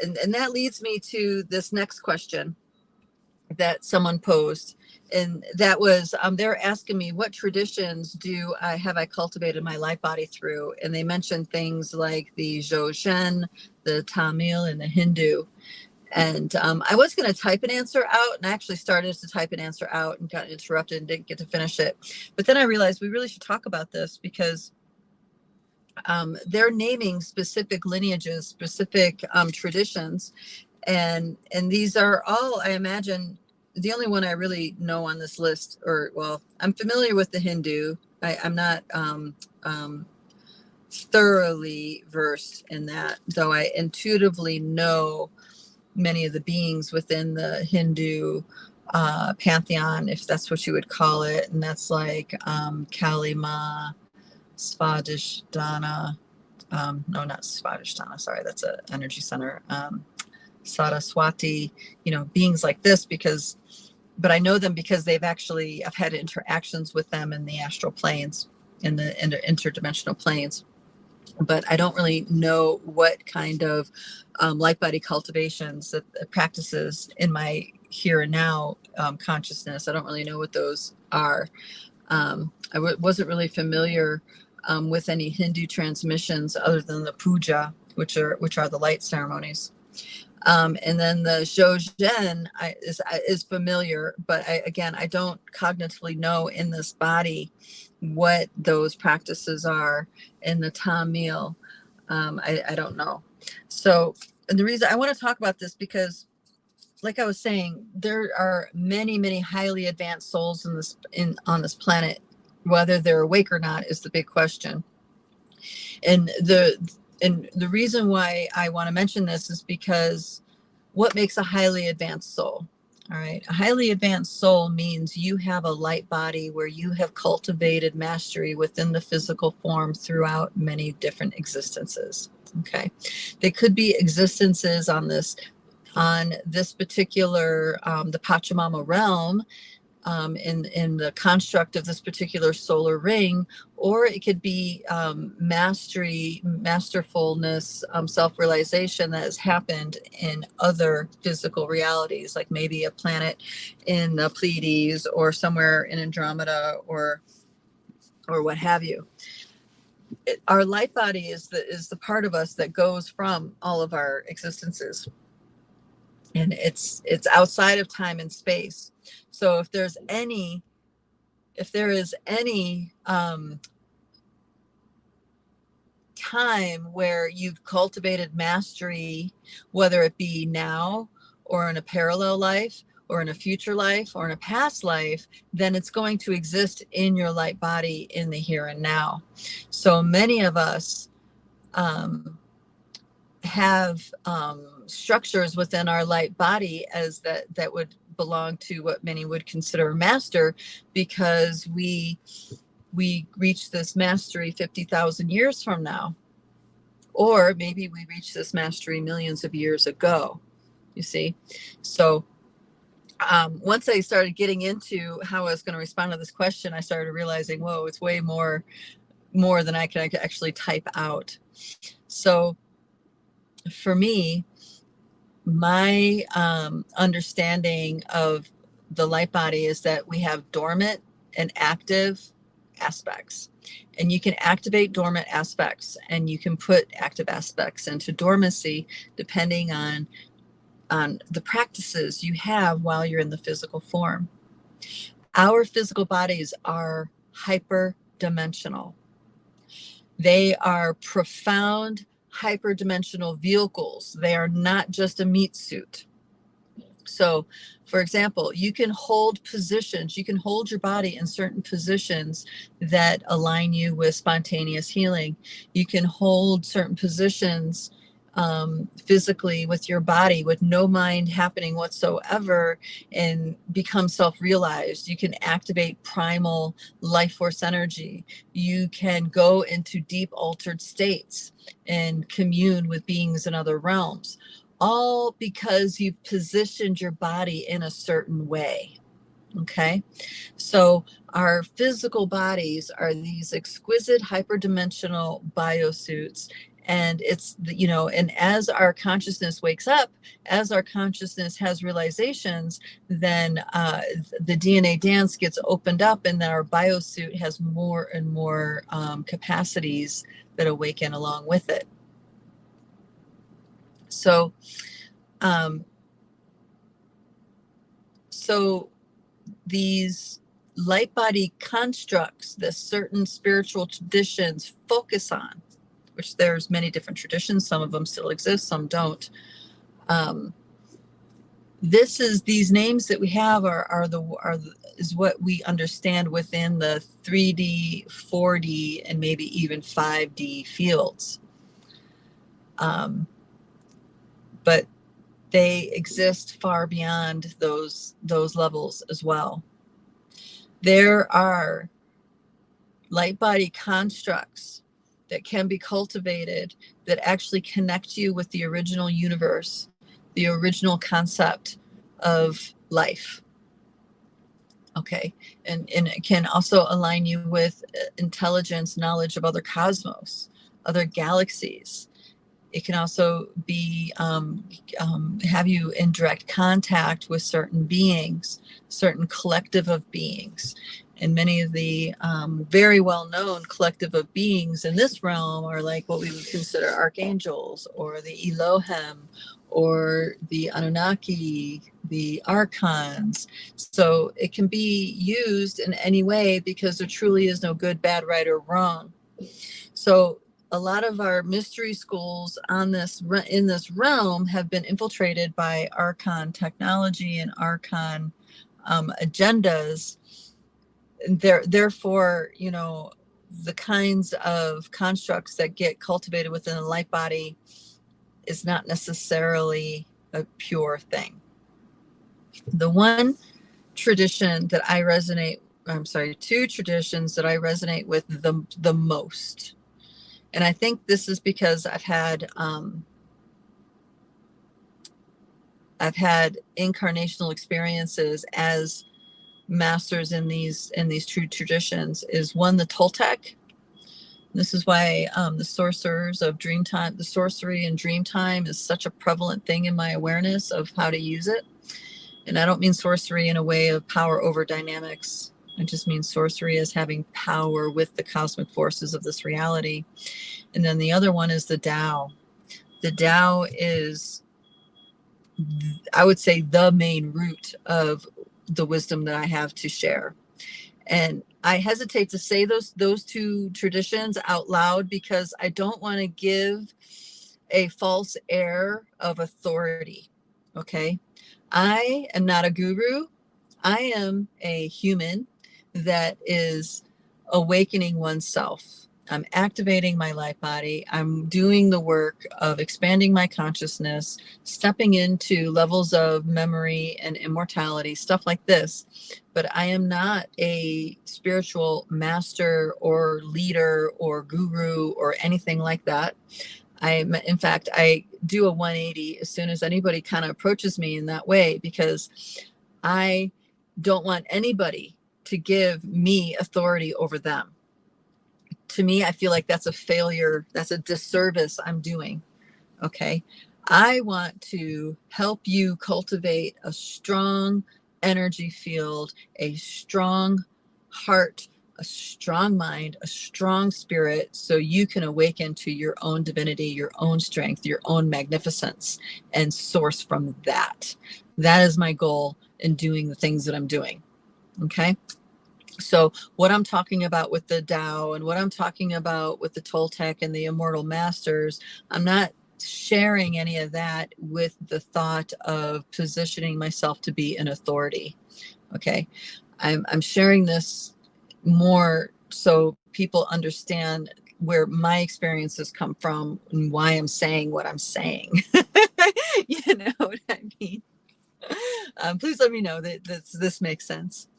and that leads me to this next question that someone posed. And that was, they're asking me, what traditions have I cultivated my light body through? And they mentioned things like the Dzogchen, the Tamil, and the Hindu. And I was going to type an answer out, and I actually started to type an answer out and got interrupted and didn't get to finish it. But then I realized we really should talk about this, because they're naming specific lineages, specific traditions. And these are all, I imagine, the only one I really know on this list, or, well, I'm familiar with the Hindu. I'm not thoroughly versed in that, though I intuitively know many of the beings within the Hindu pantheon, if that's what you would call it. And that's like Kali Ma, Svadhisthana, no, not Svadhisthana, sorry, that's an energy center. Saraswati, beings like this, but I know them because I've had interactions with them in the astral planes, in the interdimensional planes. But I don't really know what kind of light body cultivations that practices in my here and now consciousness. I don't really know what those are. Wasn't really familiar with any Hindu transmissions other than the puja, which are the light ceremonies. And then the Dzogchen is familiar, but I don't cognitively know in this body what those practices are. In the Tamil, I don't know. So, and the reason I want to talk about this, because like I was saying, there are many, many highly advanced souls on this planet. Whether they're awake or not is the big question. And the reason why I want to mention this is because what makes a highly advanced soul? All right. A highly advanced soul means you have a light body where you have cultivated mastery within the physical form throughout many different existences. Okay. They could be existences on this particular, the Pachamama realm, in the construct of this particular solar ring, or it could be mastery, masterfulness, self-realization that has happened in other physical realities, like maybe a planet in the Pleiades or somewhere in Andromeda, or what have you. Our light body is the part of us that goes from all of our existences, and it's outside of time and space. So if there is any time where you've cultivated mastery, whether it be now or in a parallel life or in a future life or in a past life, then it's going to exist in your light body in the here and now. So many of us have structures within our light body as that would belong to what many would consider a master, because we reach this mastery 50,000 years from now, or maybe we reached this mastery millions of years ago, you see. So once I started getting into how I was going to respond to this question, I started realizing, whoa, it's way more than I can actually type out. So for me, my understanding of the light body is that we have dormant and active aspects, and you can activate dormant aspects, and you can put active aspects into dormancy depending on the practices you have while you're in the physical form. Our physical bodies are hyperdimensional. They are profound hyperdimensional vehicles. They are not just a meat suit. So, for example, you can hold positions, you can hold your body in certain positions that align you with spontaneous healing. You can hold certain positions physically with your body with no mind happening whatsoever and become self-realized. You can activate primal life force energy. You can go into deep altered states and commune with beings in other realms, all because you've positioned your body in a certain way. Okay, so our physical bodies are these exquisite hyperdimensional biosuits, And it's, you know, and as our consciousness wakes up, as our consciousness has realizations, then the DNA dance gets opened up, and then our biosuit has more and more capacities that awaken along with it. So um, so these light body constructs that certain spiritual traditions focus on, which there's many different traditions, some of them still exist, some don't. These names that we have is what we understand within the 3D, 4D, and maybe even 5D fields. But they exist far beyond those levels as well. There are light body constructs that can be cultivated that actually connect you with the original universe, the original concept of life. Okay. And it can also align you with intelligence, knowledge of other cosmos, other galaxies. It can also be have you in direct contact with certain beings, certain collective of beings. And many of the very well-known collective of beings in this realm are like what we would consider archangels, or the Elohim, or the Anunnaki, the archons. So it can be used in any way, because there truly is no good, bad, right, or wrong. So a lot of our mystery schools in this realm have been infiltrated by archon technology and archon agendas. Therefore, you know, the kinds of constructs that get cultivated within the light body is not necessarily a pure thing. The one tradition that I resonate, I'm sorry, two traditions that I resonate with the most, and I think this is because I've had incarnational experiences as masters in these true traditions, is one, the Toltec. This is why the sorcerers of Dreamtime, the sorcery and Dreamtime is such a prevalent thing in my awareness of how to use it. And I don't mean sorcery in a way of power over dynamics. I just mean sorcery as having power with the cosmic forces of this reality. And then the other one is the Tao. The Tao is, I would say, the main root of the wisdom that I have to share. And I hesitate to say those two traditions out loud, because I don't want to give a false air of authority. Okay. I am not a guru. I am a human that is awakening oneself. I'm activating my light body. I'm doing the work of expanding my consciousness, stepping into levels of memory and immortality, stuff like this. But I am not a spiritual master or leader or guru or anything like that. In fact, I do a 180 as soon as anybody kind of approaches me in that way, because I don't want anybody to give me authority over them. To me, I feel like that's a failure. That's a disservice I'm doing. Okay. I want to help you cultivate a strong energy field, a strong heart, a strong mind, a strong spirit, so you can awaken to your own divinity, your own strength, your own magnificence, and source from that. That is my goal in doing the things that I'm doing. Okay. So what I'm talking about with the Tao, and what I'm talking about with the Toltec and the Immortal Masters, I'm not sharing any of that with the thought of positioning myself to be an authority. Okay. I'm sharing this more so people understand where my experiences come from and why I'm saying what I'm saying. You know what I mean? Please let me know that this makes sense.